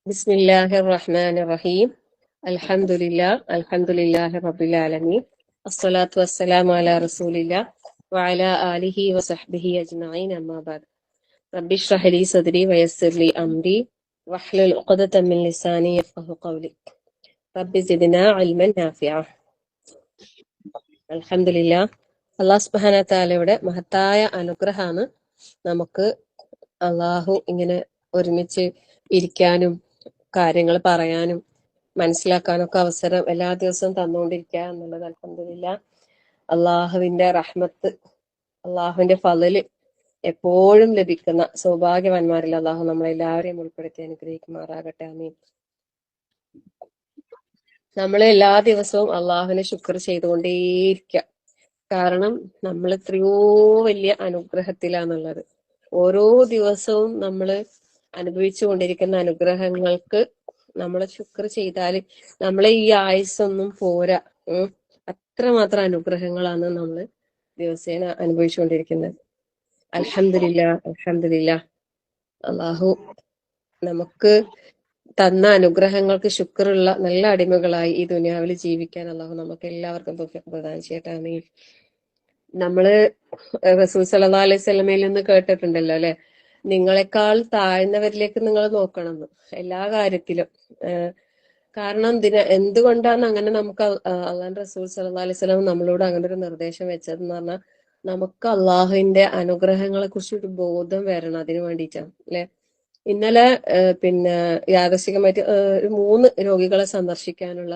Bismillahirrahmanirrahim. Alhamdulillahi Rabbil Alameen. As-salatu was-salamu ala Rasulillah wa ala alihi wa sahbihi ajma'in, amma ba'd. Rabbi shrah li sadri wa yassir li amri wahlul 'uqdatan min lisani yafqahu qawli. Rabbi zidna ilman nafi'a. Alhamdulillah. അള്ളാഹു സുബ്ഹാനഹു വ തആലയുടെ മഹത്തായ അനുഗ്രഹമാണ് നമുക്ക് അള്ളാഹു ഇങ്ങനെ ഒരുമിച്ച് ഇരിക്കാനും കാര്യങ്ങൾ പറയാനും മനസ്സിലാക്കാനൊക്കെ അവസരം എല്ലാ ദിവസവും തന്നുകൊണ്ടിരിക്കുക എന്നുള്ളത് അൽഹംദുലില്ലാഹ്. അള്ളാഹുവിന്റെ റഹ്മത്ത്, അള്ളാഹുവിന്റെ ഫളല് എപ്പോഴും ലഭിക്കുന്ന സൗഭാഗ്യവാന്മാരിൽ അള്ളാഹു നമ്മളെല്ലാവരെയും ഉൾപ്പെടുത്തി അനുഗ്രഹിക്കുമാറാകട്ടെ. ആമീൻ. നമ്മൾ എല്ലാ ദിവസവും അള്ളാഹുവിനെ ശുക്ർ ചെയ്തുകൊണ്ടേയിരിക്കുക. കാരണം നമ്മൾ എത്രയോ വലിയ അനുഗ്രഹത്തിലാന്നുള്ളത്. ഓരോ ദിവസവും നമ്മൾ അനുഭവിച്ചു കൊണ്ടിരിക്കുന്ന അനുഗ്രഹങ്ങൾക്ക് നമ്മൾ ശുക്ർ ചെയ്താൽ നമ്മളെ ഈ ആയുസ്സൊന്നും പോരാ. അത്രമാത്രം അനുഗ്രഹങ്ങളാണ് നമ്മൾ ദിവസേന അനുഭവിച്ചുകൊണ്ടിരിക്കുന്നത്. അൽഹംദുലില്ലാഹ്, അൽഹംദുലില്ലാഹ്. അള്ളാഹു നമുക്ക് തന്ന അനുഗ്രഹങ്ങൾക്ക് ശുക്റുള്ള നല്ല അടിമകളായി ഈ ദുനിയാവിൽ ജീവിക്കാൻ അള്ളാഹു നമുക്ക് എല്ലാവർക്കും തൗഫീഖ് പ്രദാനം ചെയ്യട്ടെ. ആമീൻ. നമ്മള് റസൂൽ സല്ലല്ലാഹു അലൈഹി വസല്ലമയിൽ നിന്ന് കേട്ടിട്ടുണ്ടല്ലോ അല്ലെ, നിങ്ങളെക്കാൾ താഴ്ന്നവരിലേക്ക് നിങ്ങൾ നോക്കണമെന്ന് എല്ലാ കാര്യത്തിലും. കാരണം എന്തുകൊണ്ടാണ് അങ്ങനെ നമുക്ക് അള്ളാഹുവിന്റെ റസൂൽ സല്ലല്ലാഹു അലൈഹി വസല്ലം നമ്മളോട് അങ്ങനെ ഒരു നിർദ്ദേശം വെച്ചതെന്ന് പറഞ്ഞാൽ നമുക്ക് അള്ളാഹുവിന്റെ അനുഗ്രഹങ്ങളെ കുറിച്ച് ഒരു ബോധം വരണം. അതിനു വേണ്ടിയിട്ടാണ് അല്ലെ. ഇന്നലെ യാദൃശ്ചികമായിട്ട് 3 രോഗികളെ സന്ദർശിക്കാനുള്ള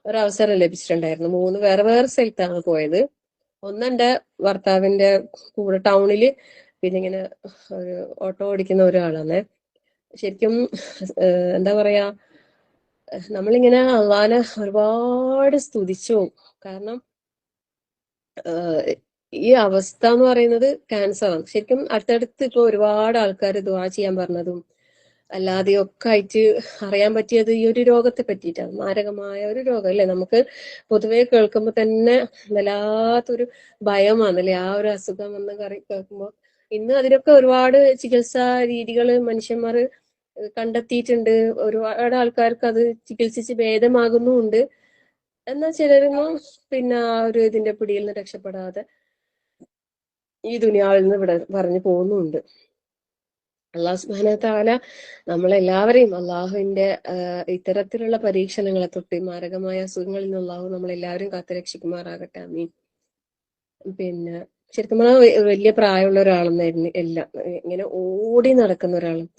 ഒരവസരം ലഭിച്ചിട്ടുണ്ടായിരുന്നു. 3 വേറെ വേറെ സ്ഥലത്താണ് പോയത്. ഒന്ന് എന്റെ ഭർത്താവിന്റെ കൂടെ ടൗണില്, പിന്നെ ഇങ്ങനെ ഒരു ഓട്ടോ ഓടിക്കുന്ന ഒരാളാണ്. ശരിക്കും എന്താ പറയാ, നമ്മളിങ്ങനെ അള്ളാനെ ഒരുപാട് സ്തുതിച്ചു പോകും. കാരണം ഈ അവസ്ഥ എന്ന് പറയുന്നത് ക്യാൻസറാണ്. ശരിക്കും അടുത്തടുത്ത് ഇപ്പൊ ഒരുപാട് ആൾക്കാർ ദുആ ചെയ്യാൻ പറഞ്ഞതും അല്ലാതെയൊക്കെ ആയിട്ട് അറിയാൻ പറ്റിയത് ഈ ഒരു രോഗത്തെ പറ്റിയിട്ടാണ്. മാരകമായ ഒരു രോഗം അല്ലെ. നമുക്ക് പൊതുവെ കേൾക്കുമ്പോ തന്നെ വല്ലാത്തൊരു ഭയമാണല്ലേ ആ ഒരു അസുഖം എന്ന് കേൾക്കുമ്പോൾ. ഇന്ന് അതിനൊക്കെ ഒരുപാട് ചികിത്സാ രീതികൾ മനുഷ്യന്മാർ കണ്ടെത്തിയിട്ടുണ്ട്. ഒരുപാട് ആൾക്കാർക്ക് അത് ചികിത്സിച്ച് ഭേദമാകുന്നുമുണ്ട്. എന്നാൽ ചിലരൊന്നും പിന്നെ ആ ഒരു ഇതിന്റെ പിടിയിൽ നിന്ന് രക്ഷപ്പെടാതെ ഈ ദുനിയാവിൽ നിന്ന് ഇവിടെ പറഞ്ഞു പോകുന്നുമുണ്ട്. അള്ളാഹു സുബ്ഹാനഹു വ തആല നമ്മളെല്ലാവരെയും അള്ളാഹുവിന്റെ ഇത്തരത്തിലുള്ള പരീക്ഷണങ്ങളെ തൊട്ട് മാരകമായ അസുഖങ്ങളിൽ നിന്ന് അള്ളാഹു നമ്മളെല്ലാവരും കാത്തുരക്ഷിക്കുമാറാകട്ടെ. ആമീൻ. പിന്നെ ശരിക്കും പറഞ്ഞാൽ വലിയ പ്രായമുള്ള ഒരാളെന്നായിരുന്നു എല്ലാം. ഇങ്ങനെ ഓടി നടക്കുന്ന ഒരാളും,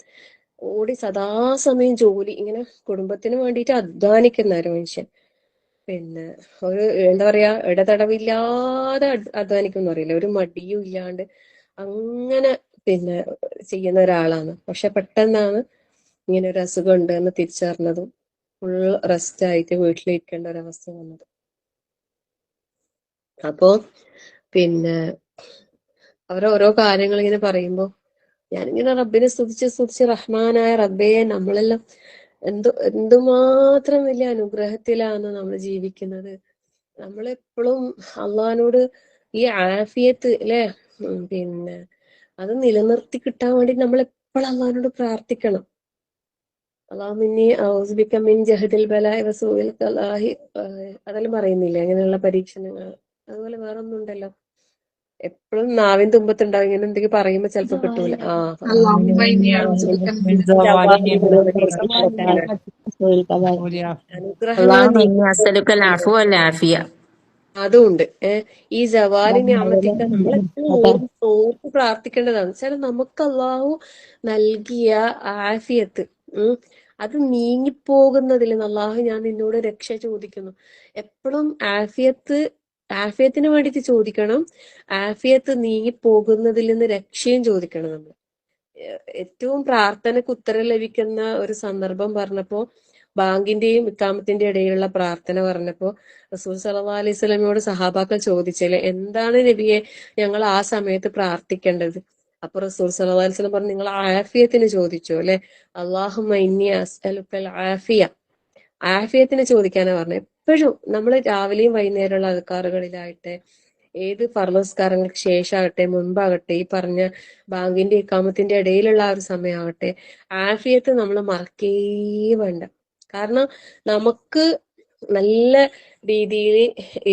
ഓടി സദാസമയം ജോലി, ഇങ്ങനെ കുടുംബത്തിന് വേണ്ടിയിട്ട് അധ്വാനിക്കുന്ന ഒരു മനുഷ്യൻ. പിന്നെ ഒരു എന്താ പറയാ, ഇടതടവില്ലാതെ അധ്വാനിക്കും എന്ന് പറയില്ല, ഒരു മടിയും ഇല്ലാണ്ട് അങ്ങനെ പിന്നെ ചെയ്യുന്ന ഒരാളാണ്. പക്ഷെ പെട്ടെന്നാണ് ഇങ്ങനെ ഒരു അസുഖം ഉണ്ട് എന്ന് തിരിച്ചറിഞ്ഞതും ഫുൾ റെസ്റ്റ് ആയിട്ട് വീട്ടിലിരിക്കേണ്ട ഒരവസ്ഥ വന്നത്. അപ്പോ പിന്നെ അവരോരോ കാര്യങ്ങൾ ഇങ്ങനെ പറയുമ്പോ ഞാനിങ്ങനെ റബ്ബിനെ സ്തുതിച്ച് റഹ്മാനായ റബ്ബേ, നമ്മളെല്ലാം എന്തുമാത്രം വലിയ അനുഗ്രഹത്തിലാണ് നമ്മൾ ജീവിക്കുന്നത്. നമ്മളെപ്പോഴും അള്ളഹാനോട് ഈ ആഫിയത്ത് അല്ലെ, പിന്നെ അത് നിലനിർത്തി കിട്ടാൻ വേണ്ടി നമ്മൾ എപ്പോഴും അള്ളഹാനോട് പ്രാർത്ഥിക്കണം. അള്ളാഹുമ്മ അഊസു ബിക മിൻ ജഹദിൽ ബലാഇ വസൂഇൽ ഖലാഇ, അതെല്ലാം പറയുന്നില്ല അങ്ങനെയുള്ള പരീക്ഷണങ്ങൾ. അതുപോലെ വേറൊന്നും ഉണ്ടല്ലോ, എപ്പോഴും നാവിൻ തുമ്പത്തുണ്ടാവും ഇങ്ങനെ എന്തെങ്കിലും പറയുമ്പോ ചിലപ്പോ കിട്ടൂല. അതുകൊണ്ട് ഈ ജവാലിനെ അമത്തിക്കാൻ നമ്മളെപ്പോഴും ഓർത്ത് പ്രാർത്ഥിക്കേണ്ടതാണ്. ചില നമുക്ക് അള്ളാഹു നൽകിയ ആഫിയത്ത് അത് നീങ്ങിപ്പോകുന്നതിൽ അള്ളാഹു ഞാൻ നിന്നോട് രക്ഷ ചോദിക്കുന്നു. എപ്പോഴും ആഫിയത്തിന് വേണ്ടിയിട്ട് ചോദിക്കണം. ആഫിയത്ത് നീങ്ങിപ്പോകുന്നതിൽ നിന്ന് രക്ഷയും ചോദിക്കണം. നമ്മൾ ഏറ്റവും പ്രാർത്ഥനക്ക് ഉത്തരം ലഭിക്കുന്ന ഒരു സന്ദർഭം പറഞ്ഞപ്പോ ബാങ്കിന്റെയും ഇഖാമത്തിന്റെയും ഇടയിലുള്ള പ്രാർത്ഥന പറഞ്ഞപ്പോ റസൂൽ സല്ലല്ലാഹു അലൈഹി വസല്ലമയോട് സഹാബാക്കൾ ചോദിച്ചല്ലേ, എന്താണ് നബിയെ ഞങ്ങൾ ആ സമയത്ത് പ്രാർത്ഥിക്കേണ്ടത്? അപ്പൊ റസൂൽ സല്ലല്ലാഹു അലൈഹി വസല്ലം പറഞ്ഞു, നിങ്ങൾ ആഫിയത്തിന് ചോദിച്ചു അല്ലെ. അല്ലാഹുമ്മ ഇന്നി അസ്അലുക്കൽ ആഫിയ, ആഫിയത്തിന് ചോദിക്കാനാ പറഞ്ഞത്. എപ്പോഴും നമ്മൾ രാവിലെയും വൈകുന്നേരമുള്ള അദ്കാറുകളിലായിട്ട് ഏത് ഫർള് ശേഷമാകട്ടെ മുൻപാകട്ടെ, ഈ പറഞ്ഞ ബാങ്കിന്റെ ഇക്കാമത്തിന്റെ ഇടയിലുള്ള ആ ഒരു സമയമാകട്ടെ, ആഫിയത്ത് നമ്മൾ മറക്കേ വേണ്ട. കാരണം നമുക്ക് നല്ല രീതിയിൽ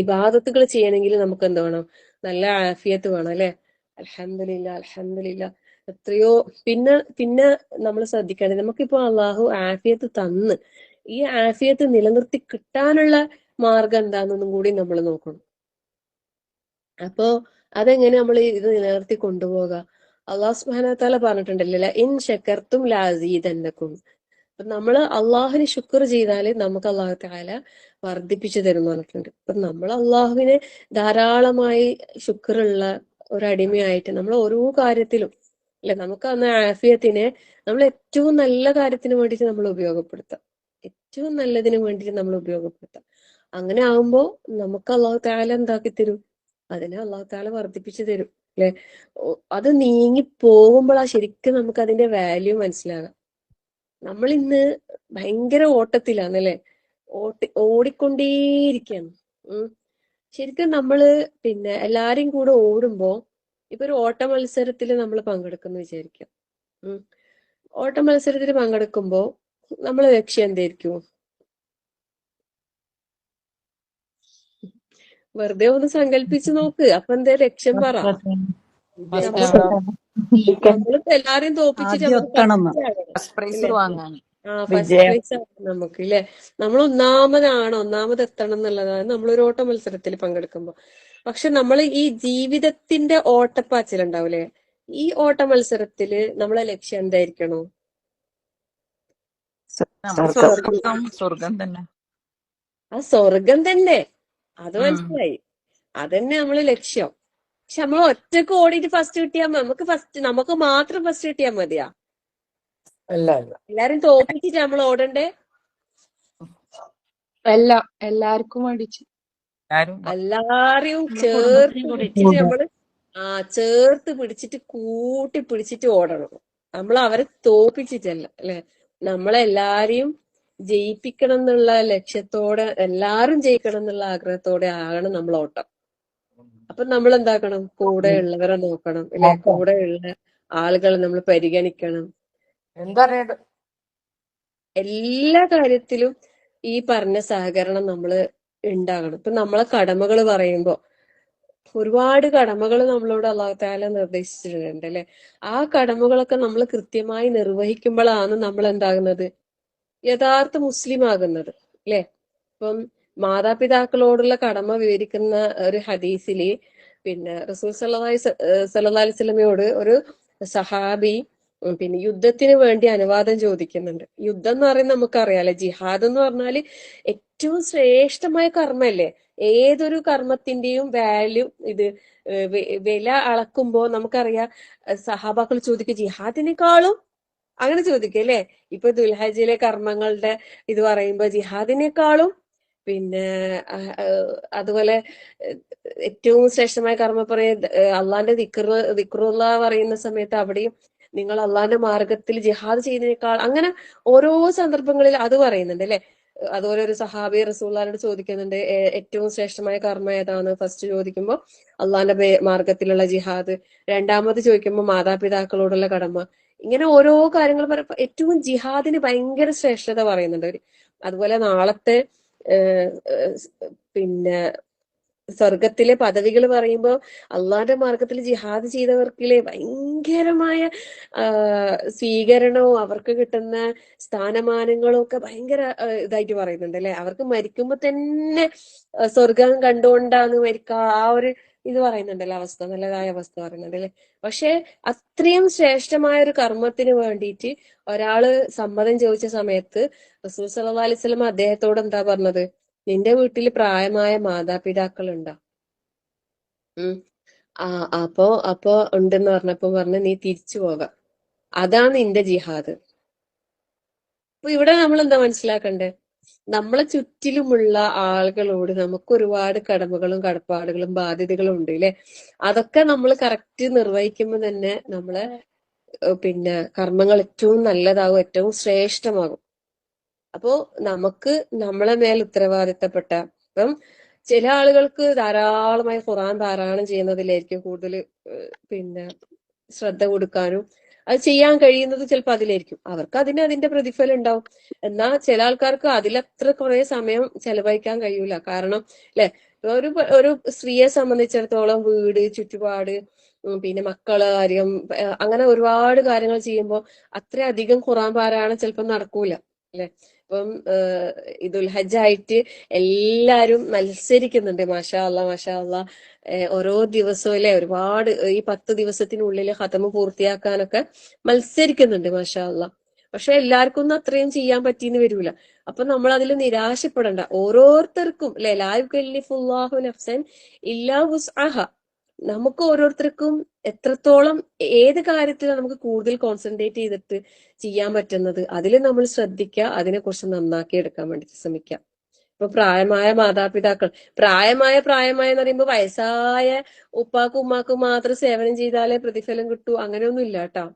ഇബാദത്തുകൾ ചെയ്യണമെങ്കിൽ നമുക്ക് എന്ത് വേണം? നല്ല ആഫിയത്ത് വേണം അല്ലെ? അൽഹംദുലില്ലാ അൽഹംദുലില്ലാ. എത്രയോ പിന്നെ പിന്നെ നമ്മൾ ശ്രദ്ധിക്കേണ്ടത്, നമുക്കിപ്പോ അള്ളാഹു ആഫിയത്ത് തന്ന് ഈ ആഫിയത്ത് നിലനിർത്തി കിട്ടാനുള്ള മാർഗം എന്താണെന്നും കൂടി നമ്മൾ നോക്കണം. അപ്പോ അതെങ്ങനെ നമ്മൾ ഇത് നിലനിർത്തി കൊണ്ടുപോകാം? അള്ളാഹു സുബ്ഹാനഹു വ തആല പറഞ്ഞിട്ടുണ്ടല്ലോ, ഇൻ ശക്കർത്തും ലഅസീദന്നക്കും. അപ്പൊ നമ്മള് അള്ളാഹുവിന് ശുക്ർ ചെയ്താല് നമുക്ക് അള്ളാഹു തആല വർദ്ധിപ്പിച്ചു തരും എന്ന് പറഞ്ഞിട്ടുണ്ട്. അപ്പൊ നമ്മൾ അള്ളാഹുവിനെ ധാരാളമായി ശുക്റുള്ള ഒരടിമയായിട്ട് നമ്മൾ ഓരോ കാര്യത്തിലും അല്ലെ, നമുക്ക് അന്ന് ആഫിയത്തിനെ നമ്മൾ ഏറ്റവും നല്ല കാര്യത്തിന് വേണ്ടിയിട്ട് നമ്മൾ ഉപയോഗപ്പെടുത്താം. ഏറ്റവും നല്ലതിന് വേണ്ടിയിട്ട് നമ്മൾ ഉപയോഗപ്പെടുത്താം. അങ്ങനെ ആകുമ്പോ നമുക്ക് അള്ളാഹു തആല എന്താക്കി തരും? അതിനെ അള്ളാഹു തആല വർദ്ധിപ്പിച്ചു തരും അല്ലെ? അത് നീങ്ങി പോകുമ്പോഴാ ശരിക്കും നമുക്ക് അതിന്റെ വാല്യൂ മനസ്സിലാകാം. നമ്മൾ ഇന്ന് ഭയങ്കര ഓട്ടത്തിലാണല്ലേ? ഓടിക്കൊണ്ടേയിരിക്കുകയാണ്. ശരിക്കും നമ്മള് പിന്നെ എല്ലാരും കൂടെ ഓടുമ്പോ, ഇപ്പൊ ഒരു ഓട്ട മത്സരത്തിൽ നമ്മൾ പങ്കെടുക്കുന്നു വിചാരിക്കാം. ഓട്ട മത്സരത്തിൽ പങ്കെടുക്കുമ്പോ നമ്മളെ ലക്ഷ്യം എന്തായിരിക്കും? വെറുതെ ഒന്ന് സങ്കല്പിച്ചു നോക്ക്. അപ്പൊ എന്താ ലക്ഷ്യം പറ? നമ്മളിപ്പോ എല്ലാരെയും തോപ്പിച്ചിട്ട് ഫസ്റ്റ് പ്രൈസ് വാങ്ങാൻ. ഫസ്റ്റ് പ്രൈസ് ആണ് നമുക്ക് ഇല്ലേ? നമ്മൾ ഒന്നാമത് എത്തണം എന്നുള്ളതാണ് നമ്മളൊരു ഓട്ട മത്സരത്തിൽ പങ്കെടുക്കുമ്പോ. പക്ഷെ നമ്മൾ ഈ ജീവിതത്തിന്റെ ഓട്ടപ്പാച്ചിലുണ്ടാവൂലേ, ഈ ഓട്ട മത്സരത്തില് നമ്മളെ ലക്ഷ്യം എന്തായിരിക്കണോ? സ്വർഗം തന്നെ. ആ സ്വർഗം തന്നെ, അത് മനസ്സിലായി. അതന്നെ നമ്മള് ലക്ഷ്യം. പക്ഷെ നമ്മൾ ഒറ്റക്ക് ഓടിയിട്ട് ഫസ്റ്റ് കിട്ടിയാൽ നമുക്ക് മാത്രം ഫസ്റ്റ് കിട്ടിയാൽ മതിയാ? എല്ലാരും തോപ്പിച്ചിട്ട് നമ്മൾ ഓടണ്ടേ? അല്ല, എല്ലാവർക്കും വേണ്ടിച്ച്. എല്ലാരെയും ചേർത്ത് പിടിച്ചിട്ട് നമ്മള് ചേർത്ത് പിടിച്ചിട്ട് കൂട്ടി പിടിച്ചിട്ട് ഓടണം. നമ്മൾ അവരെ തോപ്പിച്ചിട്ടല്ല അല്ലെ? നമ്മളെല്ലാരെയും ജയിപ്പിക്കണം എന്നുള്ള ലക്ഷ്യത്തോടെ, എല്ലാരും ജയിക്കണം എന്നുള്ള ആഗ്രഹത്തോടെ ആകണം നമ്മൾ ഓട്ടം. അപ്പൊ നമ്മൾ എന്താക്കണം? കൂടെ ഉള്ളവരെ നോക്കണം അല്ലെ? കൂടെ ഉള്ള ആളുകളെ നമ്മൾ പരിഗണിക്കണം. എല്ലാ കാര്യത്തിലും ഈ പറഞ്ഞ സഹകരണം നമ്മള് ഉണ്ടാകണം. ഇപ്പൊ നമ്മളെ കടമകൾ പറയുമ്പോ ഒരുപാട് കടമകൾ നമ്മളോട് അല്ലാഹു തആല നിർദ്ദേശിച്ചിട്ടുണ്ട് അല്ലെ? ആ കടമകളൊക്കെ നമ്മൾ കൃത്യമായി നിർവഹിക്കുമ്പോഴാണ് നമ്മൾ എന്താകുന്നത്? യഥാർത്ഥ മുസ്ലിം ആകുന്നത് അല്ലെ? ഇപ്പം മാതാപിതാക്കളോടുള്ള കടമ വിവരിക്കുന്ന ഒരു ഹദീസില് പിന്നെ റസൂൽ സല്ലല്ലാഹു അലൈഹി വസല്ലമയോട് ഒരു സഹാബി പിന്നെ യുദ്ധത്തിന് വേണ്ടി അനുവാദം ചോദിക്കുന്നുണ്ട്. യുദ്ധം എന്ന് പറയുന്നത് നമുക്കറിയാലോ, ജിഹാദ് എന്ന് പറഞ്ഞാല് ഏറ്റവും ശ്രേഷ്ഠമായ കർമ്മല്ലേ? ഏതൊരു കർമ്മത്തിന്റെയും വാല്യൂ വില അളക്കുമ്പോ നമുക്കറിയാം. സഹാബാക്കൾ ചോദിക്കും ജിഹാദിനേക്കാളും, അങ്ങനെ ചോദിക്കും അല്ലെ? ഇപ്പൊ ദുൽഹജ്ജിലെ കർമ്മങ്ങളുടെ ഇത് പറയുമ്പോ ജിഹാദിനേക്കാളും പിന്നെ അതുപോലെ ഏറ്റവും ശ്രേഷ്ഠമായ കർമ്മം അള്ളാന്റെ ദിക്റുള്ള പറയുന്ന സമയത്ത് അവിടെയും നിങ്ങൾ അള്ളാന്റെ മാർഗത്തിൽ ജിഹാദ് ചെയ്യുന്നതിനേക്കാൾ, അങ്ങനെ ഓരോ സന്ദർഭങ്ങളിൽ അത് പറയുന്നുണ്ട് അല്ലെ? അതുപോലെ ഒരു സഹാബി റസൂലുള്ളാഹിയോട് ചോദിക്കുന്നുണ്ട് ഏറ്റവും ശ്രേഷ്ഠമായ കർമ്മം ഏതാണ്? ഫസ്റ്റ് ചോദിക്കുമ്പോ അള്ളാന്റെ മാർഗത്തിലുള്ള ജിഹാദ്, രണ്ടാമത് ചോദിക്കുമ്പോൾ മാതാപിതാക്കളോടുള്ള കടമ. ഇങ്ങനെ ഓരോ കാര്യങ്ങൾ പറയുമ്പോ ഏറ്റവും ജിഹാദിന് ഭയങ്കര ശ്രേഷ്ഠത പറയുന്നുണ്ട് അവര്. അതുപോലെ നാളത്തെ പിന്നെ സ്വർഗത്തിലെ പദവികൾ പറയുമ്പോൾ അള്ളാന്റെ മാർഗത്തിൽ ജിഹാദ് ചെയ്തവർക്കില്ലേ ഭയങ്കരമായ സ്വീകരണവും അവർക്ക് കിട്ടുന്ന സ്ഥാനമാനങ്ങളും ഒക്കെ ഭയങ്കര ഇതായിട്ട് പറയുന്നുണ്ട് അല്ലെ? അവർക്ക് മരിക്കുമ്പോ തന്നെ സ്വർഗം കണ്ടുകൊണ്ടാണ് ആ ഒരു ഇത് പറയുന്നുണ്ടല്ലോ, അവസ്ഥ, നല്ലതായ അവസ്ഥ പറയുന്നുണ്ട് അല്ലെ? പക്ഷെ അത്രയും ശ്രേഷ്ഠമായ ഒരു കർമ്മത്തിന് വേണ്ടിയിട്ട് ഒരാള് സമ്മതം ചോദിച്ച സമയത്ത് റസൂൽ സല്ലല്ലാഹു അലൈഹി വസല്ലം അദ്ദേഹത്തോട് എന്താ പറഞ്ഞത്? നിന്റെ വീട്ടിൽ പ്രായമായ മാതാപിതാക്കൾ ഉണ്ടോ? അപ്പോ ഉണ്ടെന്ന് പറഞ്ഞപ്പോ പറഞ്ഞു നീ തിരിച്ചു പോകാം, അതാണ് നിന്റെ ജിഹാദ്. അപ്പൊ ഇവിടെ നമ്മൾ എന്താ മനസ്സിലാക്കണ്ടേ? നമ്മളെ ചുറ്റിലുമുള്ള ആളുകളോട് നമുക്ക് ഒരുപാട് കടമകളും കടപ്പാടുകളും ബാധ്യതകളും ഉണ്ട് അല്ലെ? അതൊക്കെ നമ്മൾ കറക്റ്റ് നിർവഹിക്കുമ്പോൾ തന്നെ നമ്മളെ പിന്നെ കർമ്മങ്ങൾ ഏറ്റവും നല്ലതാകും, ഏറ്റവും ശ്രേഷ്ഠമാകും. അപ്പോ നമുക്ക് നമ്മളെ മേൽ ഉത്തരവാദിത്തപ്പെട്ട, ഇപ്പം ചില ആളുകൾക്ക് ധാരാളമായി ഖുർആൻ പാരായണം ചെയ്യുന്നതിലായിരിക്കും കൂടുതൽ പിന്നെ ശ്രദ്ധ കൊടുക്കാനും അത് ചെയ്യാൻ കഴിയുന്നത് ചിലപ്പോൾ അതിലായിരിക്കും. അവർക്ക് അതിന്റെ പ്രതിഫലം ഉണ്ടാവും. എന്നാൽ ചില ആൾക്കാർക്ക് അതിലത്ര കുറെ സമയം ചെലവഴിക്കാൻ കഴിയൂല. കാരണം അല്ലെ, ഒരു ഒരു സ്ത്രീയെ സംബന്ധിച്ചിടത്തോളം വീട് ചുറ്റുപാട്, പിന്നെ മക്കള് കാര്യം, അങ്ങനെ ഒരുപാട് കാര്യങ്ങൾ ചെയ്യുമ്പോൾ അത്രയധികം ഖുർആൻ പാരായണം ചിലപ്പോൾ നടക്കൂല അല്ലെ. ഇപ്പം ഇദുൽ ഹജ്ജായിട്ട് എല്ലാരും മത്സരിക്കുന്നുണ്ട്. മാഷാ അല്ലാ മാഷാ അല്ലാ. ഓരോ ദിവസവും അല്ലെ, ഒരുപാട് ഈ 10 ദിവസത്തിനുള്ളിൽ ഖതമ് പൂർത്തിയാക്കാനൊക്കെ മത്സരിക്കുന്നുണ്ട്. മാഷാ അല്ലാ. പക്ഷെ എല്ലാവർക്കും ഒന്നും അത്രയും ചെയ്യാൻ പറ്റിയെന്ന് വരൂല. അപ്പൊ നമ്മൾ അതിൽ നിരാശപ്പെടണ്ട. ഓരോരുത്തർക്കും അല്ലെ, ലാ യുകല്ലിഫുല്ലാഹു നഫ്സൻ ഇല്ലാ വുസ്അഹ. നമുക്ക് ഓരോരുത്തർക്കും എത്രത്തോളം ഏത് കാര്യത്തിൽ നമുക്ക് കൂടുതൽ കോൺസെൻട്രേറ്റ് ചെയ്തിട്ട് ചെയ്യാൻ പറ്റുന്നത് അതിൽ നമ്മൾ ശ്രദ്ധിക്കുക, അതിനെക്കുറിച്ച് നന്നാക്കി എടുക്കാൻ വേണ്ടി ശ്രമിക്കുക. ഇപ്പൊ പ്രായമായ മാതാപിതാക്കൾ, പ്രായമായ എന്ന് പറയുമ്പോൾ വയസ്സായ ഉപ്പാക്കും ഉമ്മാക്കും മാത്രം സേവനം ചെയ്താലേ പ്രതിഫലം കിട്ടൂ, അങ്ങനെയൊന്നും ഇല്ല കേട്ടോ.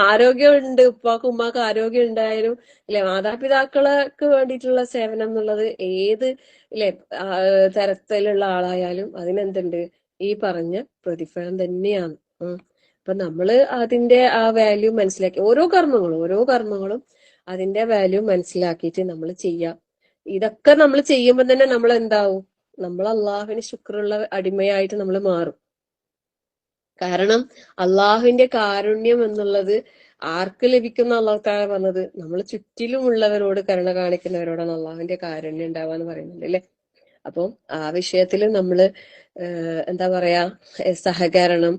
ആരോഗ്യമുണ്ട്, ഉപ്പാക്കും ഉമ്മാക്കും ആരോഗ്യം ഉണ്ടായാലും അല്ലെ, മാതാപിതാക്കൾക്ക് വേണ്ടിയിട്ടുള്ള സേവനം എന്നുള്ളത് ഏത് അല്ലെ തരത്തിലുള്ള ആളായാലും അതിനെന്തുണ്ട്, ഈ പറഞ്ഞ പ്രതിഫലം തന്നെയാണ്. അപ്പൊ നമ്മള് അതിന്റെ ആ വാല്യൂ മനസ്സിലാക്കി ഓരോ കർമ്മങ്ങളും അതിന്റെ വാല്യൂ മനസ്സിലാക്കിയിട്ട് നമ്മൾ ചെയ്യാം. ഇതൊക്കെ നമ്മൾ ചെയ്യുമ്പോൾ തന്നെ നമ്മൾ എന്താവും, നമ്മൾ അള്ളാഹുവിന് ശുക്രുള്ള അടിമയായിട്ട് നമ്മൾ മാറും. കാരണം അള്ളാഹുവിന്റെ കാരുണ്യം എന്നുള്ളത് ആർക്ക് ലഭിക്കുന്ന അള്ളാഹു താല പറഞ്ഞത്, നമ്മൾ ചുറ്റിലുമുള്ളവരോട് കരുണ കാണിക്കുന്നവരോടാണ് അള്ളാഹുവിന്റെ കാരുണ്യം ഉണ്ടാവാന്ന് പറയുന്നുണ്ട് അല്ലെ. അപ്പം ആ വിഷയത്തിൽ നമ്മള് എന്താ പറയാ, സഹകരണം,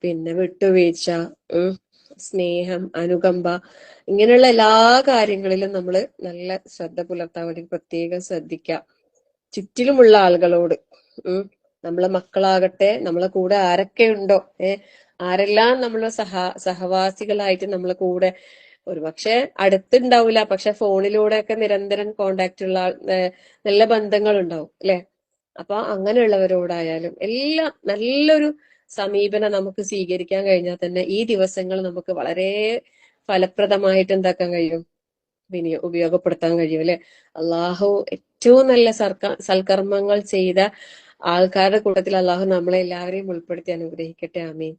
പിന്നെ വിട്ടുവീഴ്ച, സ്നേഹം, അനുകമ്പ, ഇങ്ങനെയുള്ള എല്ലാ കാര്യങ്ങളിലും നമ്മൾ നല്ല ശ്രദ്ധ പുലർത്താൻ വേണ്ടി പ്രത്യേകം ശ്രദ്ധിക്കുക. ചുറ്റിലുമുള്ള ആളുകളോട്, നമ്മളെ മക്കളാകട്ടെ, നമ്മളെ കൂടെ ആരൊക്കെ ഉണ്ടോ, ആരെല്ലാം നമ്മളെ സഹവാസികളായിട്ട് നമ്മളെ കൂടെ ഒരുപക്ഷെ അടുത്തുണ്ടാവില്ല, പക്ഷെ ഫോണിലൂടെയൊക്കെ നിരന്തരം കോണ്ടാക്ട് ഉള്ള നല്ല ബന്ധങ്ങൾ ഉണ്ടാവും അല്ലെ. അപ്പൊ അങ്ങനെയുള്ളവരോടായാലും എല്ലാം നല്ലൊരു സമീപനം നമുക്ക് സ്വീകരിക്കാൻ കഴിഞ്ഞാൽ തന്നെ ഈ ദിവസങ്ങൾ നമുക്ക് വളരെ ഫലപ്രദമായിട്ട് എന്താക്കാൻ കഴിയും, ഉപയോഗപ്പെടുത്താൻ കഴിയും അല്ലെ. അള്ളാഹു ഏറ്റവും നല്ല സൽക്കർമ്മങ്ങൾ ചെയ്ത ആൾക്കാരുടെ കൂട്ടത്തിൽ അള്ളാഹു നമ്മളെ എല്ലാവരെയും ഉൾപ്പെടുത്തി അനുഗ്രഹിക്കട്ടെ. ആമീൻ.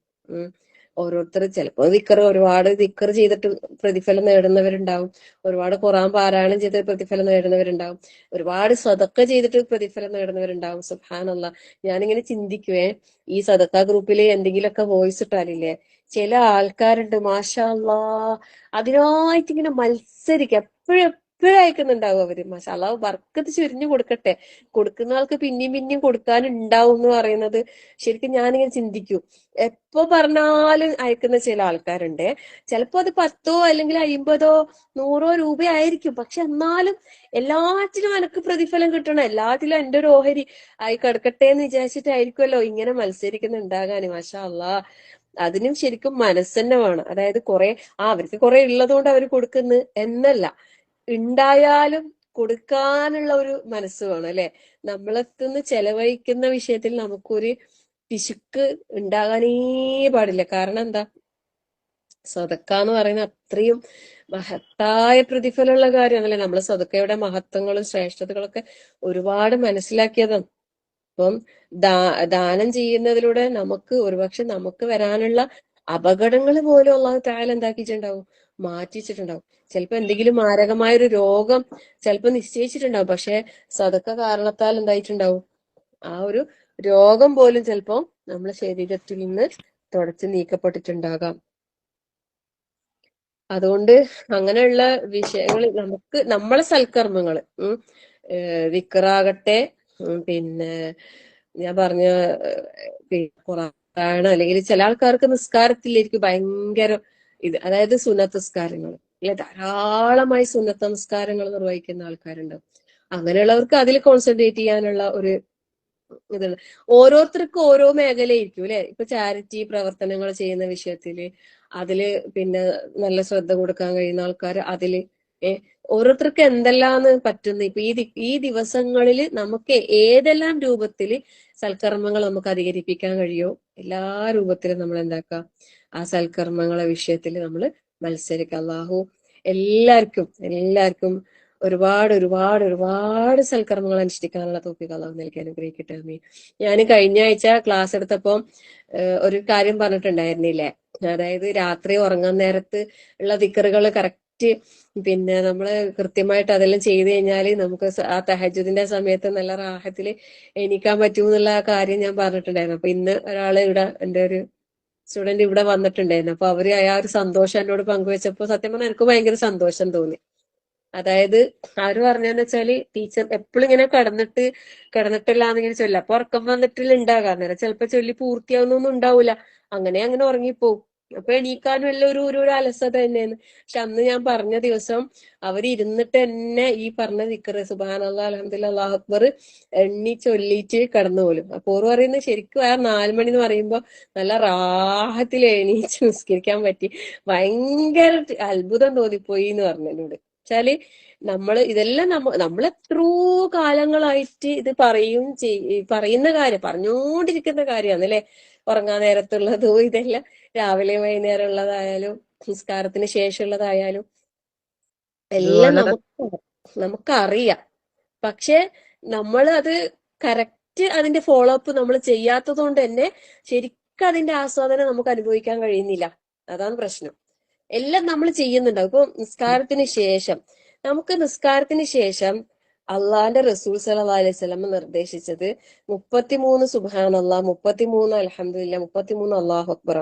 ഓരോരുത്തർ ചിലപ്പോൾ ഒരുപാട് ദിക്കർ ചെയ്തിട്ട് പ്രതിഫലം നേടുന്നവരുണ്ടാവും, ഒരുപാട് ഖുർആൻ പാരായണം ചെയ്ത് പ്രതിഫലം നേടുന്നവരുണ്ടാവും, ഒരുപാട് സദക്ക ചെയ്തിട്ട് പ്രതിഫലം നേടുന്നവരുണ്ടാവും. സുബ്ഹാനല്ലാഹ്. ഞാനിങ്ങനെ ചിന്തിക്കുവേ, ഈ സദക്ക ഗ്രൂപ്പിൽ എന്തെങ്കിലുമൊക്കെ വോയിസ് ഇട്ടാലില്ലേ, ചില ആൾക്കാരുണ്ട് മാഷാ അല്ലാ, അതിനായിട്ട് ഇങ്ങനെ മത്സരിക്കുക, എപ്പോഴും അയക്കുന്നുണ്ടാവും അവര്. മാഷാ അല്ലാഹ് ബർക്കത്ത് ചുരിഞ്ഞു കൊടുക്കട്ടെ, കൊടുക്കുന്ന ആൾക്ക് പിന്നെയും കൊടുക്കാനുണ്ടാവും എന്ന് പറയുന്നത് ശരിക്കും ഞാനിങ്ങനെ ചിന്തിക്കും. എപ്പോ പറഞ്ഞാലും അയക്കുന്ന ചില ആൾക്കാരുണ്ട്. ചിലപ്പോ അത് 10 അല്ലെങ്കിൽ 50 100 രൂപയായിരിക്കും, പക്ഷെ എന്നാലും എല്ലാറ്റിലും എനിക്ക് പ്രതിഫലം കിട്ടണം, എല്ലാറ്റിലും എന്റെ ഒരു ഓഹരി ആയി കിടക്കട്ടെ എന്ന് വിചാരിച്ചിട്ടായിരിക്കുമല്ലോ ഇങ്ങനെ മത്സരിക്കുന്നുണ്ടാകാന്. മാഷാ അല്ലാഹ്. അതിനും ശരിക്കും മനസ്സന്നെ വേണം. അതായത് അവർക്ക് കുറെ ഉള്ളത് കൊണ്ട് അവർ കൊടുക്കുന്നു എന്നല്ല, ഉണ്ടായാലും കൊടുക്കാനുള്ള ഒരു മനസ്സ് വേണം അല്ലെ. നമ്മളെത്തുന്ന ചെലവഴിക്കുന്ന വിഷയത്തിൽ നമുക്കൊരു പിശുക്ക് ഉണ്ടാകാനേ പാടില്ല. കാരണം എന്താ, സദക്ക എന്ന് പറയുന്ന അത്രയും മഹത്തായ പ്രതിഫലമുള്ള കാര്യമാണല്ലേ. നമ്മൾ സദക്കയുടെ മഹത്വങ്ങളും ശ്രേഷ്ഠതകളൊക്കെ ഒരുപാട് മനസ്സിലാക്കിയതാണ്. അപ്പം ദാനം ചെയ്യുന്നതിലൂടെ നമുക്ക് ഒരുപക്ഷെ നമുക്ക് വരാനുള്ള അപകടങ്ങൾ പോലും അള്ളാഹു തആല എന്താക്കിയിട്ടുണ്ടാവും, മാറ്റിച്ചിട്ടുണ്ടാവും. ചിലപ്പോ എന്തെങ്കിലും മാരകമായ ഒരു രോഗം ചിലപ്പോ നിശ്ചയിച്ചിട്ടുണ്ടാവും, പക്ഷെ സദക്ക കാരണത്താൽ എന്തായിട്ടുണ്ടാവും, ആ ഒരു രോഗം പോലും ചിലപ്പോ നമ്മുടെ ശരീരത്തിൽ നിന്ന് തുടച്ചു നീക്കപ്പെട്ടിട്ടുണ്ടാകാം. അതുകൊണ്ട് അങ്ങനെയുള്ള വിഷയങ്ങൾ നമുക്ക് നമ്മളെ സൽക്കർമ്മങ്ങള്, വിക്റാകട്ടെ, പിന്നെ ഞാൻ പറഞ്ഞ ഖുർആൻ, അല്ലെങ്കിൽ ചില ആൾക്കാർക്ക് നിസ്കാരത്തിലേക്ക് ഭയങ്കര അതായത് സുന്നത്ത് നിസ്കാരങ്ങൾ അല്ലെ, ധാരാളമായി സുന്നത്ത് നിസ്കാരങ്ങൾ നിർവഹിക്കുന്ന ആൾക്കാരുണ്ടാവും. അങ്ങനെയുള്ളവർക്ക് അതിൽ കോൺസെൻട്രേറ്റ് ചെയ്യാനുള്ള ഒരു ഇതുണ്ട്. ഓരോരുത്തർക്കും ഓരോ മേഖലയായിരിക്കും അല്ലെ. ഇപ്പൊ ചാരിറ്റി പ്രവർത്തനങ്ങൾ ചെയ്യുന്ന വിഷയത്തില് അതില് പിന്നെ നല്ല ശ്രദ്ധ കൊടുക്കാൻ കഴിയുന്ന ആൾക്കാർ അതില്, ഓരോരുത്തർക്ക് എന്തെല്ലാന്ന് പറ്റുന്ന. ഇപ്പൊ ഈ ദിവസങ്ങളിൽ നമുക്ക് ഏതെല്ലാം രൂപത്തില് സൽക്കർമ്മങ്ങൾ നമുക്ക് അധികരിപ്പിക്കാൻ കഴിയോ എല്ലാ രൂപത്തിലും നമ്മൾ എന്താക്കുക, ആ സൽക്കർമ്മങ്ങളെ വിഷയത്തിൽ നമ്മൾ മത്സരിക്കുക. അല്ലാഹു എല്ലാവർക്കും ഒരുപാട് ഒരുപാട് ഒരുപാട് സൽക്കർമ്മങ്ങൾ അനുഷ്ഠിക്കാനുള്ള തൗഫീഖ് അള്ളാഹു നൽകി അനുഗ്രഹിക്കട്ടെ. ആമീൻ. ഞാൻ കഴിഞ്ഞ ആഴ്ച ക്ലാസ് എടുത്തപ്പോ ഒരു കാര്യം പറഞ്ഞിട്ടുണ്ടായിരുന്നില്ലേ, അതായത് രാത്രി ഉറങ്ങാൻ നേരത്ത് ഉള്ള ദിക്റുകൾ കറക്റ്റ് പിന്നെ നമ്മള് കൃത്യമായിട്ട് അതെല്ലാം ചെയ്തു കഴിഞ്ഞാല് നമുക്ക് ആ തഹജ്ജുദിന്റെ സമയത്ത് നല്ല റാഹത്തില് എണീക്കാൻ പറ്റും എന്നുള്ള ആ കാര്യം ഞാൻ പറഞ്ഞിട്ടുണ്ടായിരുന്നു. അപ്പൊ ഇന്ന് ഒരാള് ഇവിടെ എന്റെ ഒരു സ്റ്റുഡന്റ് ഇവിടെ വന്നിട്ടുണ്ടായിരുന്നു. അപ്പൊ അവര് ആ ഒരു സന്തോഷം എന്നോട് പങ്കുവെച്ചപ്പോ സത്യം പറഞ്ഞാൽ എനിക്ക് ഭയങ്കര സന്തോഷം തോന്നി. അതായത് അവര് പറഞ്ഞതെന്ന് വെച്ചാല് ടീച്ചർ എപ്പോഴും ഇങ്ങനെ കിടന്നിട്ടില്ലാന്ന് ഇങ്ങനെ ചൊല്ല, അപ്പൊ ഉറക്കം വന്നിട്ടില്ല ഉണ്ടാകാൻ നേരം ചിലപ്പോ ചൊല്ലി പൂർത്തിയാവുന്നൊന്നും ഉണ്ടാവൂല, അങ്ങനെ ഉറങ്ങിപ്പോവും. അപ്പൊ എണീക്കാനും എല്ലാം ഒരു അലസത തന്നെയാണ്. പക്ഷെ അന്ന് ഞാൻ പറഞ്ഞ ദിവസം അവര് ഇരുന്നിട്ട് തന്നെ ഈ പറഞ്ഞ ദിക്റ് സുബ്ഹാനല്ലാഹ് അൽഹംദുലില്ലാഹ് അല്ലാഹു അക്ബർ എണ്ണി ചൊല്ലിയിട്ട് കിടന്നു പോലും. അപ്പൊ ഓർ പറയുന്നത് ശരിക്കും ആ 4 മണി എന്ന് പറയുമ്പോ നല്ല റാഹത്തിൽ എണീച്ച് നിസ്കരിക്കാൻ പറ്റി, ഭയങ്കര അത്ഭുതം തോന്നിപ്പോയി എന്ന് പറഞ്ഞു എന്നോട്. വെച്ചാല് ഇതെല്ലാം നമ്മൾ എത്രയോ കാലങ്ങളായിട്ട് ഇത് പറയുന്ന കാര്യം, പറഞ്ഞുകൊണ്ടിരിക്കുന്ന കാര്യമാണ് അല്ലെ. ഉറങ്ങാൻ നേരത്തുള്ളതും ഇതെല്ലാം രാവിലെ വൈകുന്നേരം ഉള്ളതായാലും നിസ്കാരത്തിന് ശേഷമുള്ളതായാലും ഇത് എല്ലാം വളരെ നമുക്കറിയാം. പക്ഷെ നമ്മൾ അത് കറക്റ്റ് അതിന്റെ ഫോളോ അപ്പ് നമ്മൾ ചെയ്യാത്തത് കൊണ്ട് തന്നെ ശരിക്കും അതിന്റെ ആസ്വാദനം നമുക്ക് അനുഭവിക്കാൻ കഴിയുന്നില്ല. അതാണ് പ്രശ്നം. എല്ലാം നമ്മൾ ചെയ്യുന്നുണ്ടാവും. ഇപ്പൊ നിസ്കാരത്തിന് ശേഷം അള്ളാന്റെ റസൂൽ സല്ലല്ലാഹു അലൈഹി വസല്ലം നിർദ്ദേശിച്ചത് 33 സുബ്ഹാനല്ലാഹ്, 33 അൽഹംദുലില്ലാഹ്, 33 അല്ലാഹു അക്ബർ.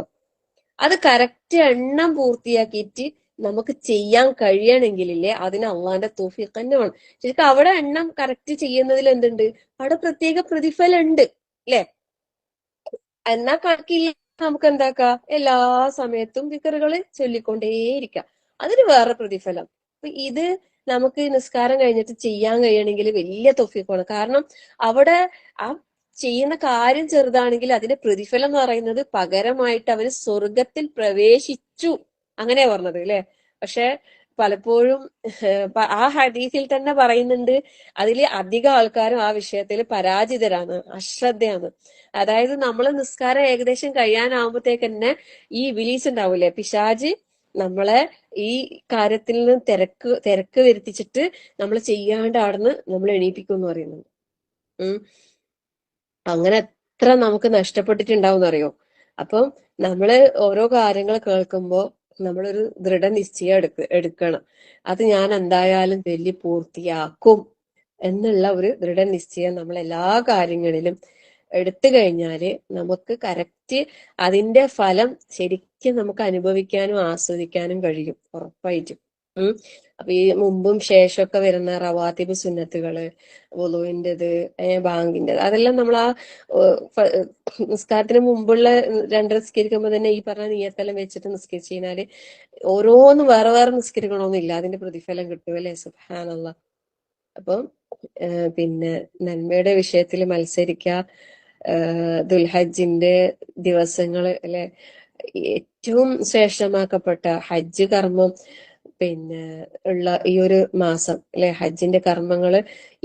അത് കറക്റ്റ് എണ്ണം പൂർത്തിയാക്കിയിട്ട് നമുക്ക് ചെയ്യാൻ കഴിയണമെങ്കിലില്ലേ അതിന് അള്ളാന്റെ തൗഫീഖ് തന്നെ വേണം. ശരിക്കും അവിടെ എണ്ണം കറക്റ്റ് ചെയ്യുന്നതിൽ എന്തുണ്ട്, അവിടെ പ്രത്യേക പ്രതിഫലം ഉണ്ട് അല്ലെ. എന്നാ കണക്കില്ല നമുക്ക് എന്താക്കാം, എല്ലാ സമയത്തും ദിക്റുകൾ ചൊല്ലിക്കൊണ്ടേയിരിക്കാം, അതിന് വേറെ പ്രതിഫലം. അപ്പൊ ഇത് നമുക്ക് നിസ്കാരം കഴിഞ്ഞിട്ട് ചെയ്യാൻ കഴിയണമെങ്കിൽ വലിയ തൗഫീഖാണ്. കാരണം അവിടെ ആ ചെയ്യുന്ന കാര്യം ചെറുതാണെങ്കിൽ അതിന്റെ പ്രതിഫലം എന്ന് പറയുന്നത് പകരമായിട്ട് അവന് സ്വർഗത്തിൽ പ്രവേശിച്ചു, അങ്ങനെയാ പറഞ്ഞത് അല്ലെ. പക്ഷെ പലപ്പോഴും ആ ഹദീസിൽ തന്നെ പറയുന്നുണ്ട് അതില് അധികം ആൾക്കാരും ആ വിഷയത്തിൽ പരാജിതരാണ്, അശ്രദ്ധയാണ്. അതായത് നമ്മൾ നിസ്കാരം ഏകദേശം കഴിയാനാവുമ്പത്തേക്ക് തന്നെ ഈ ഇബ്ലീസ് ഉണ്ടാവൂലേ, പിശാച് നമ്മളെ ഈ കാര്യത്തിൽ നിന്ന് തിരക്ക് വരുത്തിച്ചിട്ട് നമ്മൾ ചെയ്യാണ്ട് അവിടുന്ന് നമ്മൾ എണീപ്പിക്കും എന്ന് പറയുന്നുണ്ട്. അങ്ങനെ എത്ര നമുക്ക് നഷ്ടപ്പെട്ടിട്ടുണ്ടാവും അറിയോ. അപ്പം നമ്മള് ഓരോ കാര്യങ്ങൾ കേൾക്കുമ്പോ നമ്മളൊരു ദൃഢനിശ്ചയം എടുക്കണം. അത് ഞാൻ എന്തായാലും ചൊല്ലി പൂർത്തിയാക്കും എന്നുള്ള ഒരു ദൃഢനിശ്ചയം നമ്മൾ എല്ലാ കാര്യങ്ങളിലും എടുത്തു കഴിഞ്ഞാല് നമുക്ക് കറക്റ്റ് അതിന്റെ ഫലം ശരിക്കും നമുക്ക് അനുഭവിക്കാനും ആസ്വദിക്കാനും കഴിയും, ഉറപ്പായിട്ടും. അപ്പൊ ഈ മുമ്പും ശേഷമൊക്കെ വരുന്ന റവാത്തിബ് സുന്നത്തുകള്, വുളുവിൻ്റെത്, ബാങ്കിൻ്റെത്, അതെല്ലാം നമ്മൾ ആ നിസ്കാരത്തിന് മുമ്പുള്ള 2 നിസ്കരിക്കുമ്പോ തന്നെ ഈ പറഞ്ഞ നിയത്തെല്ലാം വെച്ചിട്ട് നിസ്കരിച്ചു കഴിഞ്ഞാല് ഓരോന്നും വേറെ വേറെ നിസ്കരിക്കണമെന്നില്ല, അതിന്റെ പ്രതിഫലം കിട്ടും അല്ലെ. സുബ്ഹാനല്ലാഹ്. അപ്പം പിന്നെ നന്മയുടെ വിഷയത്തിൽ മത്സരിക്കുക. ദുൽഹജ്ജിന്റെ ദിവസങ്ങൾ അല്ലെ, ഏറ്റവും ശ്രേഷ്ഠമാക്കപ്പെട്ട ഹജ്ജ് കർമ്മം പിന്നെ ഉള്ള ഈ ഒരു മാസം അല്ലെ, ഹജ്ജിന്റെ കർമ്മങ്ങള്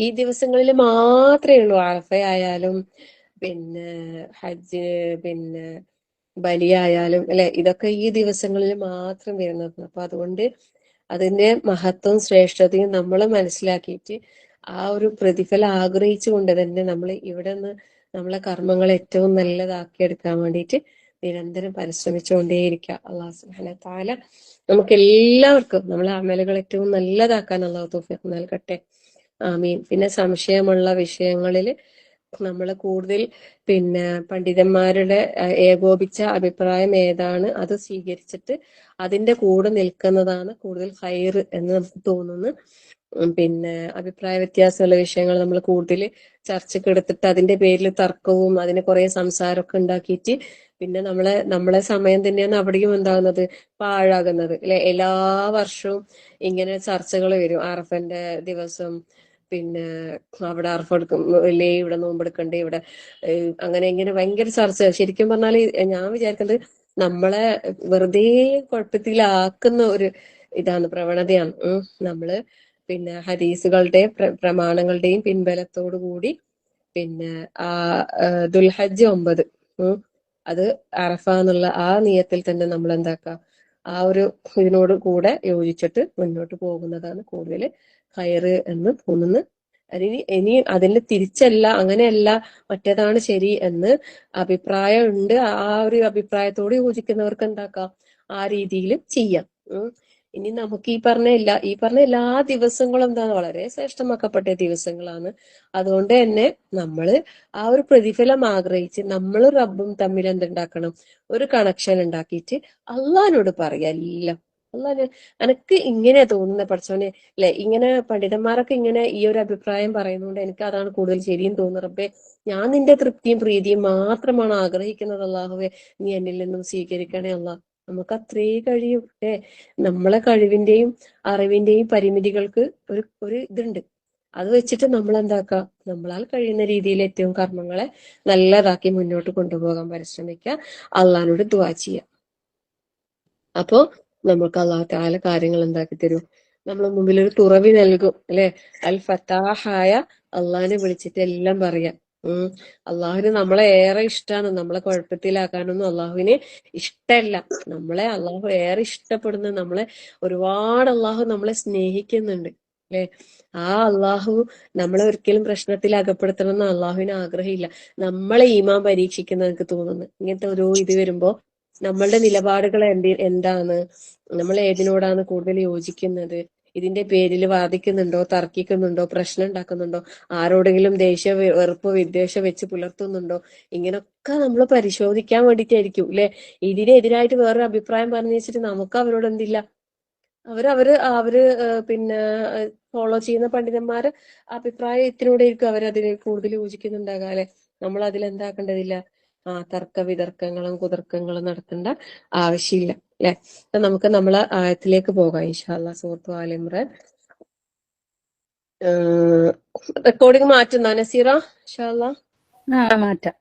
ഈ ദിവസങ്ങളിൽ മാത്രമേ ഉള്ളൂ. അറഫയായാലും പിന്നെ ഹജ്ജ് പിന്നെ ബലിയായാലും അല്ലെ, ഇതൊക്കെ ഈ ദിവസങ്ങളിൽ മാത്രം വരുന്നത്. അപ്പൊ അതുകൊണ്ട് അതിന്റെ മഹത്വവും ശ്രേഷ്ഠതയും നമ്മൾ മനസ്സിലാക്കിയിട്ട് ആ ഒരു പ്രതിഫലം ആഗ്രഹിച്ചുകൊണ്ട് തന്നെ നമ്മൾ ഇവിടെ നിന്ന് നമ്മളെ കർമ്മങ്ങൾ ഏറ്റവും നല്ലതാക്കി എടുക്കാൻ വേണ്ടിയിട്ട് നിരന്തരം പരിശ്രമിച്ചുകൊണ്ടേയിരിക്കുക. അള്ളാഹു സുബ്ഹാനഹു വ തആല നമുക്ക് എല്ലാവർക്കും നമ്മളെ അമലുകൾ ഏറ്റവും നല്ലതാക്കാൻ അള്ളാഹു തൗഫീഖ് നൽകട്ടെ. ആമീൻ. പിന്നെ സംശയമുള്ള വിഷയങ്ങളിൽ നമ്മൾ കൂടുതൽ പിന്നെ പണ്ഡിതന്മാരുടെ ഏകോപിച്ച അഭിപ്രായം ഏതാണ് അത് സ്വീകരിച്ചിട്ട് അതിന്റെ കൂടെ നിൽക്കുന്നതാണ് കൂടുതൽ ഹൈർ എന്ന് നമുക്ക് തോന്നുന്നു. പിന്നെ അഭിപ്രായ വ്യത്യാസമുള്ള വിഷയങ്ങൾ നമ്മൾ കൂടുതൽ ചർച്ചയ്ക്ക് എടുത്തിട്ട് അതിന്റെ പേരിൽ തർക്കവും അതിന് കുറെ സംസാരമൊക്കെ ഉണ്ടാക്കിയിട്ട് പിന്നെ നമ്മളെ സമയം തന്നെയാണ് അവിടെയും എന്താകുന്നത്, പാഴാകുന്നത് അല്ലെ. എല്ലാ വർഷവും ഇങ്ങനെ ചർച്ചകൾ വരും. അറഫന്റെ ദിവസം പിന്നെ അവിടെ അറഫ എടുക്കും അല്ലേ, ഇവിടെ നോമ്പെടുക്കണ്ടേ, ഇവിടെ അങ്ങനെ ഇങ്ങനെ ഭയങ്കര ചർച്ച. ശരിക്കും പറഞ്ഞാല് ഞാൻ വിചാരിക്കുന്നത് നമ്മളെ വെറുതെ കുഴപ്പത്തിലാക്കുന്ന ഒരു ഇതാണ്, പ്രവണതയാണ്. നമ്മള് പിന്നെ ഹദീസുകളുടെ പ്രമാണങ്ങളുടെയും പിൻബലത്തോടു കൂടി പിന്നെ ആ ദുൽഹജ്ജ് 9 അത് അറഫ എന്നുള്ള ആ നിയത്തിൽ തന്നെ നമ്മൾ എന്താക്കുക, ആ ഒരു ഇതിനോട് കൂടെ യോജിച്ചിട്ട് മുന്നോട്ട് പോകുന്നതാണ് കൂടുതൽ ഹൈറ് എന്ന് തോന്നുന്നു. ഇനി അതിന് തിരിച്ചല്ല, അങ്ങനെയല്ല, മറ്റേതാണ് ശരി എന്ന് അഭിപ്രായം ഉണ്ട്. ആ ഒരു അഭിപ്രായത്തോട് യോജിക്കുന്നവർക്ക് എന്താക്കാം, ആ രീതിയിൽ ചെയ്യാം. ഇനി നമുക്ക് ഈ പറഞ്ഞ എല്ലാ ദിവസങ്ങളും എന്താണ് വളരെ ശ്രേഷ്ഠമാക്കപ്പെട്ട ദിവസങ്ങളാണ്. അതുകൊണ്ട് തന്നെ നമ്മള് ആ ഒരു പ്രതിഫലം ആഗ്രഹിച്ച് നമ്മൾ റബ്ബും തമ്മിൽ എന്തുണ്ടാക്കണം, ഒരു കണക്ഷൻ ഉണ്ടാക്കിയിട്ട് അള്ളാഹിനോട് പറയാ എല്ലാം. അള്ളാഹ് എനക്ക് ഇങ്ങനെയാ തോന്നുന്നത് പഠിച്ചോനെ, അല്ലെ, ഇങ്ങനെ പണ്ഡിതന്മാരൊക്കെ ഇങ്ങനെ ഈ ഒരു അഭിപ്രായം പറയുന്നതുകൊണ്ട് എനിക്ക് അതാണ് കൂടുതൽ ശരിയും തോന്നുന്നു റബ്ബേ. ഞാൻ നിന്റെ തൃപ്തിയും പ്രീതിയും മാത്രമാണ് ആഗ്രഹിക്കുന്നത് അള്ളാഹുവെ, നീ എന്നിൽ നിന്നും സ്വീകരിക്കണേ അള്ളാഹ്. നമുക്ക് അത്രേ കഴിയും. നമ്മളെ കഴിവിന്റെയും അറിവിന്റെയും പരിമിതികൾക്ക് ഒരു ഇതുണ്ട്. അത് വെച്ചിട്ട് നമ്മൾ എന്താക്കുക, നമ്മളാൽ കഴിയുന്ന രീതിയിൽ ഏറ്റവും കർമ്മങ്ങളെ നല്ലതാക്കി മുന്നോട്ട് കൊണ്ടുപോകാൻ പരിശ്രമിക്കുക, അള്ളാഹിനോട് ദുആ ചെയ്യുക. അപ്പോ നമുക്ക് അള്ളാഹു തആല കാര്യങ്ങൾ എന്താക്കി തരും, നമ്മളെ മുമ്പിൽ ഒരു തുറവി നൽകും. അല്ലെ, അൽ ഫത്താഹായ അള്ളാഹിനെ വിളിച്ചിട്ട് എല്ലാം പറയാം. അള്ളാഹുവിന് നമ്മളെ ഏറെ ഇഷ്ടമാണ്. നമ്മളെ കുഴപ്പത്തിലാക്കാനൊന്നും അള്ളാഹുവിന് ഇഷ്ടമല്ല. നമ്മളെ അള്ളാഹു ഏറെ ഇഷ്ടപ്പെടുന്ന, നമ്മളെ ഒരുപാട് അള്ളാഹു നമ്മളെ സ്നേഹിക്കുന്നുണ്ട്. അല്ലെ, ആ അള്ളാഹു നമ്മളെ ഒരിക്കലും പ്രശ്നത്തിൽ അകപ്പെടുത്തണം എന്ന് അള്ളാഹുവിന് ആഗ്രഹമില്ല. നമ്മളെ ഈമാൻ പരീക്ഷിക്കുന്ന എനിക്ക് തോന്നുന്നു. ഇങ്ങനത്തെ ഓരോ ഇത് വരുമ്പോ നമ്മളുടെ നിലപാടുകൾ എന്താണ്, നമ്മൾ ഏതിനോടാണ് കൂടുതൽ യോജിക്കുന്നത്, ഇതിന്റെ പേരിൽ വാദിക്കുന്നുണ്ടോ, തർക്കിക്കുന്നുണ്ടോ, പ്രശ്നം ഉണ്ടാക്കുന്നുണ്ടോ, ആരോടെങ്കിലും ദേഷ്യ വെറുപ്പ് വിദ്വേഷം വെച്ച് പുലർത്തുന്നുണ്ടോ, ഇങ്ങനൊക്കെ നമ്മൾ പരിശോധിക്കാൻ വേണ്ടിയിട്ടായിരിക്കും. അല്ലെ, ഇതിനെതിരായിട്ട് വേറൊരു അഭിപ്രായം പറഞ്ഞു വെച്ചിട്ട് നമുക്ക് അവരോട് എന്തില്ല, അവര് പിന്നെ ഫോളോ ചെയ്യുന്ന പണ്ഡിതന്മാര് അഭിപ്രായത്തിനോടായിരിക്കും അവരതിന് കൂടുതൽ യോജിക്കുന്നുണ്ടാകാം. അല്ലെ, നമ്മൾ അതിൽ എന്താക്കേണ്ടതില്ല, തർക്ക വിതർക്കങ്ങളും കുതർക്കങ്ങളും നടത്തേണ്ട ആവശ്യമില്ല. അല്ലെ, നമുക്ക് നമ്മളെ ആയത്തിലേക്ക് പോകാം ഇൻഷാ അല്ലാഹ്. സൂറത്ത് ആൽ ഇംറാൻ. റെക്കോർഡിംഗ് മാറ്റുന്നോ നസീറ? ഇൻഷാ അല്ലാഹ് മാറ്റാം.